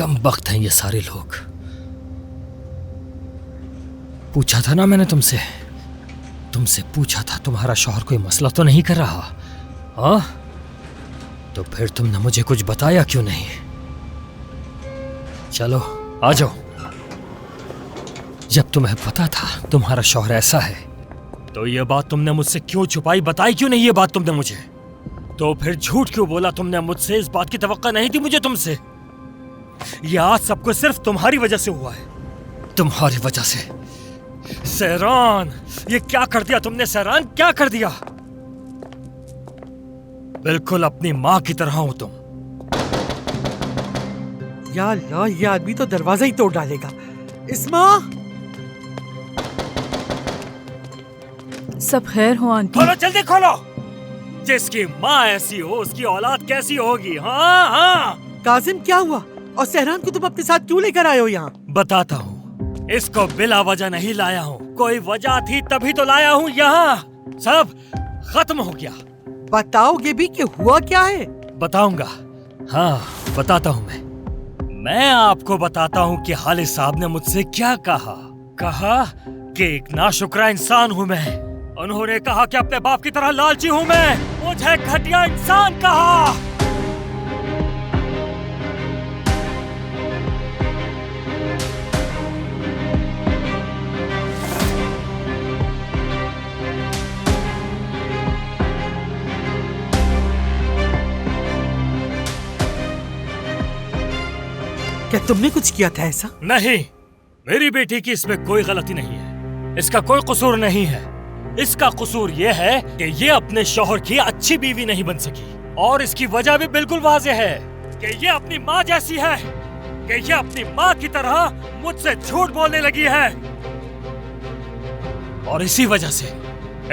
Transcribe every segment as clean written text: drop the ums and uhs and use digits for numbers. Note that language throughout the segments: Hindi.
कम वक्त हैं ये सारे लोग। पूछा था ना मैंने तुमसे पूछा था तुम्हारा शौहर कोई मसला तो नहीं कर रहा? हाँ, तो फिर तुमने मुझे कुछ बताया क्यों नहीं? चलो आ जाओ। जब तुम्हें पता था तुम्हारा शौहर ऐसा है तो ये बात तुमने मुझसे क्यों छुपाई? बताई क्यों नहीं ये बात तुमने मुझे? तो फिर झूठ क्यों बोला तुमने मुझसे? इस बात की तवक्को नहीं थी मुझे तुमसे। ये आज सब कुछ सिर्फ तुम्हारी वजह से हुआ है, तुम्हारी वजह से। सहरान, ये क्या कर दिया तुमने? सहरान, क्या कर दिया? बिल्कुल अपनी माँ की तरह हो तुम। या अल्लाह, ये आदमी तो दरवाजा ही तोड़ डालेगा। इस्मा, सब खैर हो आंटी? खोलो, जल्दी खोलो। जिसकी माँ ऐसी हो उसकी औलाद कैसी होगी? हाँ हाँ। काजिम क्या हुआ? और सहरान को तुम अपने साथ क्यों लेकर आए हो यहाँ? बताता हूँ। इसको बिला वजह नहीं लाया हूँ, कोई वजह थी तभी तो लाया हूँ यहाँ। सब खत्म हो गया। बताओगे भी कि हुआ क्या है? बताऊंगा, हाँ बताता हूँ। मैं आपको बताता हूँ कि हालिद साहब ने मुझसे क्या कहा। कहा कि एक नाशुक्रा इंसान हूँ मैं। उन्होंने कहा कि अपने बाप की तरह लालची हूँ मैं। मुझे घटिया इंसान कहा। क्या तुमने कुछ किया था ऐसा? नहीं, मेरी बेटी की इसमें कोई गलती नहीं है। इसका कोई कसूर नहीं है। इसका कसूर ये है कि ये अपने शौहर की अच्छी बीवी नहीं बन सकी। और इसकी वजह भी बिल्कुल वाज़ेह है कि ये अपनी माँ जैसी है, कि ये अपनी माँ की तरह मुझसे झूठ बोलने लगी है। और इसी वजह से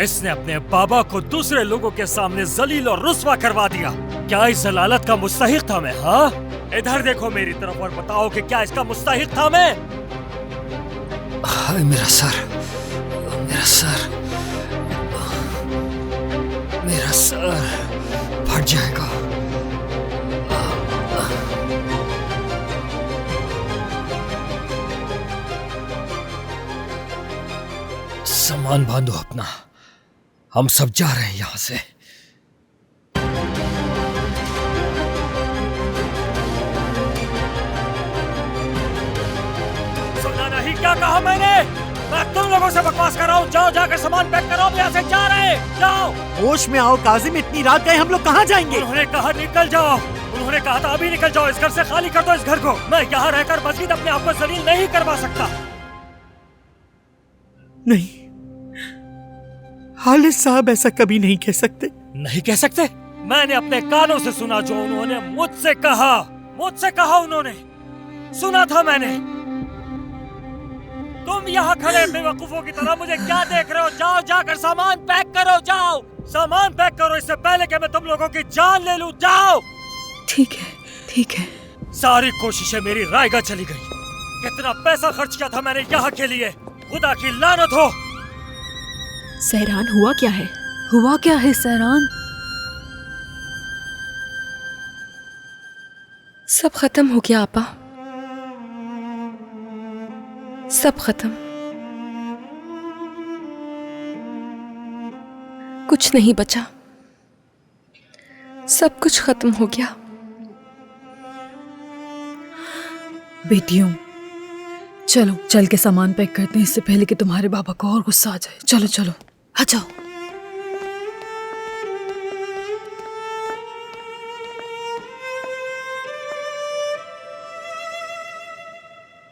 इसने अपने बाबा को दूसरे लोगों के सामने जलील और रुस्वा करवा दिया। क्या इस जलालत का मुस्तहिक था मैं? हाँ, इधर देखो मेरी तरफ और बताओ कि क्या इसका मुस्तहिक था मैं? हाय मेरा सर, मेरा सर, मेरा सर फट जाएगा। सामान बांधो अपना, हम सब जा रहे हैं यहाँ से। सुना नहीं क्या कहा मैंने? मैं तुम लोगों से बकवास कर रहा हूँ। जाओ, जाकर सामान पैक करो, हम यहाँ से जा रहे हैं। जाओ। होश में आओ काजिम, इतनी रात गए हम लोग कहाँ जाएंगे? उन्होंने कहा निकल जाओ। उन्होंने कहा था अभी निकल जाओ, इस घर से खाली कर दो इस घर को। मैं यहाँ रहकर मजीद अपने आप को जलील नहीं करवा सकता। नहीं, हालिद साहब ऐसा कभी नहीं कह सकते। नहीं कह सकते? मैंने अपने कानों से सुना जो उन्होंने मुझसे कहा। मुझसे कहा उन्होंने, सुना था मैंने। तुम यहाँ खड़े बेवकूफों की तरह मुझे क्या देख रहे हो? जाओ, जाकर सामान पैक करो। जाओ, सामान पैक करो इससे पहले कि मैं तुम लोगों की जान ले लूं। जाओ। ठीक है, ठीक है। सारी कोशिशें मेरी रायगा चली गई। कितना पैसा खर्च किया था मैंने यहाँ के लिए। खुदा की लानत हो। सहरान, हुआ क्या है? हुआ क्या है सहरान? सब खत्म हो गया आपा, सब खत्म। कुछ नहीं बचा, सब कुछ खत्म हो गया। बेटियों, चलो चल के सामान पैक करते हैं इससे पहले कि तुम्हारे बाबा को और गुस्सा आ जाए। चलो चलो, आ जाओ।